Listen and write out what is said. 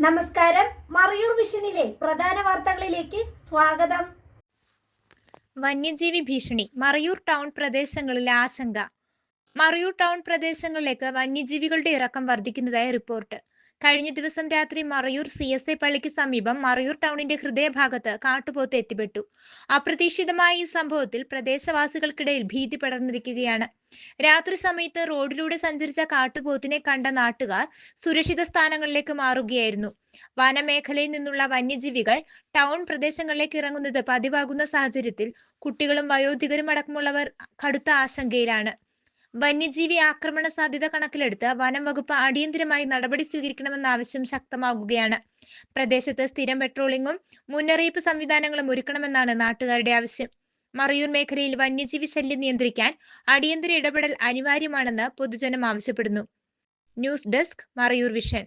നമസ്കാരം. മറയൂർ വിഷനിലെ പ്രധാന വാർത്തകളിലേക്ക് സ്വാഗതം. വന്യജീവി ഭീഷണി. മറയൂർ ടൗൺ പ്രദേശങ്ങളിൽ ആശങ്ക. മറയൂർ ടൗൺ പ്രദേശങ്ങളിലേക്ക് വന്യജീവികളുടെ ഇറക്കം വർദ്ധിക്കുന്നതായി റിപ്പോർട്ട്. കഴിഞ്ഞ ദിവസം രാത്രി മറയൂർ CSI പള്ളിക്ക് സമീപം മറയൂർ ടൗണിന്റെ ഹൃദയഭാഗത്ത് കാട്ടുപോത്ത് എത്തിപ്പെട്ടു. അപ്രതീക്ഷിതമായ ഈ സംഭവത്തിൽ പ്രദേശവാസികൾക്കിടയിൽ ഭീതി പടർന്നിരിക്കുകയാണ്. രാത്രി സമയത്ത് റോഡിലൂടെ സഞ്ചരിച്ച കാട്ടുപോത്തിനെ കണ്ട നാട്ടുകാർ സുരക്ഷിത സ്ഥാനങ്ങളിലേക്ക് മാറുകയായിരുന്നു. വനമേഖലയിൽ നിന്നുള്ള വന്യജീവികൾ ടൗൺ പ്രദേശങ്ങളിലേക്ക് ഇറങ്ങുന്നത് പതിവാകുന്ന സാഹചര്യത്തിൽ കുട്ടികളും വയോധികരും അടക്കമുള്ളവർ കടുത്ത ആശങ്കയിലാണ്. വന്യജീവി ആക്രമണ സാധ്യത കണക്കിലെടുത്ത് വനം വകുപ്പ് അടിയന്തരമായി നടപടി സ്വീകരിക്കണമെന്ന ആവശ്യം ശക്തമാകുകയാണ്. പ്രദേശത്ത് സ്ഥിരം പെട്രോളിംഗും മുന്നറിയിപ്പ് സംവിധാനങ്ങളും ഒരുക്കണമെന്നാണ് നാട്ടുകാരുടെ ആവശ്യം. മറയൂർ മേഖലയിൽ വന്യജീവി ശല്യം നിയന്ത്രിക്കാൻ അടിയന്തര ഇടപെടൽ അനിവാര്യമാണെന്ന് പൊതുജനം ആവശ്യപ്പെടുന്നു. News desk, Marayoor vision.